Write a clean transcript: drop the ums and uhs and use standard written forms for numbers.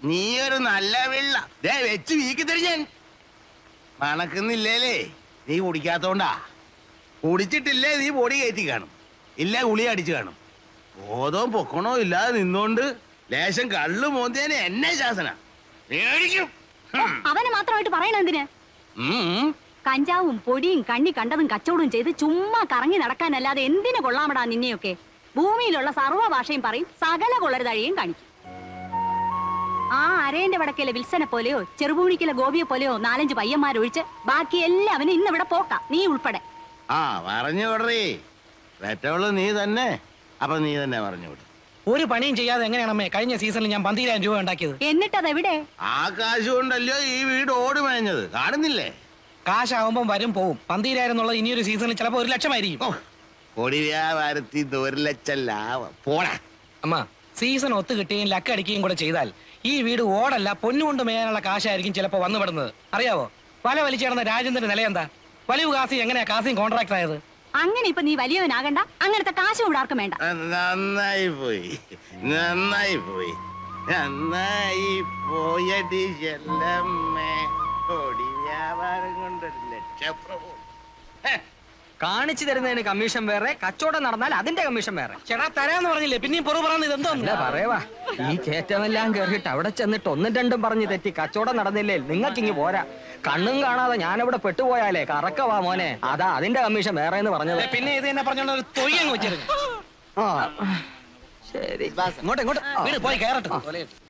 നീ ഒരു നല്ല വെള്ള വെച്ച് വീക്കി തരും ഞാൻ. മണക്കുന്നില്ലേലേ നീ കുടിക്കാത്തോണ്ടാ. കുടിച്ചിട്ടില്ലേ നീ പൊടി കയറ്റി കാണും, ഇല്ല ഗുളി അടിച്ചു കാണും. ബോധവും പൊക്കണോ ഇല്ലാതെ നിന്നോണ്ട് ലേശം കള്ളു മോന്തേനെ എന്നെ ശാസന മേടിക്കും. അവനെ മാത്രമായിട്ട് പറയണ എന്തിന്? കഞ്ചാവും പൊടിയും കണ്ണി കണ്ടതും കച്ചവടവും ചെയ്ത് ചുമ്മാ കറങ്ങി നടക്കാനല്ലാതെ എന്തിനു കൊള്ളാമടാ നിന്നെയൊക്കെ. ഭൂമിയിലുള്ള സർവ്വ ഭാഷയും പറയും, സകല കൊള്ളരുതഴിയും കാണിക്കും. ആ അരേന്റെ വടക്കേലെ വിൽസനെ പോലെയോ ചെറുപൂണിക്കിലെ ഗോപിയെ പോലെയോ 4-5 പയ്യന്മാരൊഴിച്ച് ബാക്കി എല്ലാവനും ഇന്നിവിടെ പോക്കാം, നീ ഉൾപ്പെടെ. ആ പറഞ്ഞു വിടറേ, പെറ്റവള് നീ തന്നെ. അപ്പൊ നീ തന്നെ പറഞ്ഞു വിടും. ഒരു പണിയും ചെയ്യാതെ എങ്ങനെയാണമ്മേ കഴിഞ്ഞ സീസണിൽ ഞാൻ 12,000 രൂപ ഉണ്ടാക്കിയത്? എന്നിട്ടതെവിടെ? ആ കാശ് കൊണ്ടല്ലോ ഈ വീട് ഓടി മേഞ്ഞത്, കാണുന്നില്ലേ? കാശാവുമ്പം വരും പോവും. 12,000 എന്നുള്ളത് ഇനിയൊരു സീസണിൽ ചിലപ്പോ 1 ലക്ഷമായിരിക്കും. പൊടി വ്യാപാരത്തിൽ 1 ലക്ഷം ലാഭം പോടാ. അമ്മ, സീസൺ ഒത്തു കിട്ടുകയും ലക്കടിക്കുകയും കൂടെ ചെയ്താൽ ഈ വീട് ഓടല്ല പൊന്നുകൊണ്ട് മേയാനുള്ള കാശായിരിക്കും ചിലപ്പോ വന്നുപെടുന്നത്. അറിയാവോ, വല വലിച്ചേർന്ന രാജേന്ദ്രന്റെ നില എന്താ? വലിവ് കാസി എങ്ങനെയാ കാസിയും കോൺട്രാക്ട് ആയത്? അങ്ങനെ ഇപ്പൊ നീ വലിയവനാകണ്ട, അങ്ങനത്തെ കാശ് ഇവിടെ ആർക്കും വേണ്ട. നന്നായി പോയി, നന്നായി പോയി, നന്നായി പോയടി ചെല്ലമ്മേ. പൊടി വ്യാപാരം കൊണ്ട് 1 ലക്ഷം പ്രഭു. കാണിച്ചു തരുന്നതിന് കമ്മീഷൻ വേറെ, കച്ചവടം നടന്നാൽ അതിന്റെ കമ്മീഷൻ വേറെ. ചേട്ടാ തരാന്ന് പറഞ്ഞില്ലേ, പിന്നെയും പുറു പറഞ്ഞത് ഇതെന്തോ പറയവാ. ഈ കയറ്റമെല്ലാം കേറിയിട്ട് അവിടെ ചെന്നിട്ട് 1-2 പറഞ്ഞ് തെറ്റി കച്ചവടം നടന്നില്ലേ നിങ്ങൾക്കിങ്ങ് പോരാ. കണ്ണും കാണാതെ ഞാനിവിടെ പെട്ടുപോയാലേ കറക്കവാ മോനെ. അതാ അതിന്റെ കമ്മീഷൻ വേറെ എന്ന് പറഞ്ഞത്. പിന്നെ ഇത് തന്നെ പറഞ്ഞോണ്ട് ഒരു തൊയ്യങ്ങ് വെച്ചിരുന്നു. ശരി, ഇങ്ങോട്ട് വീട് പോയി കയറട്ടെ.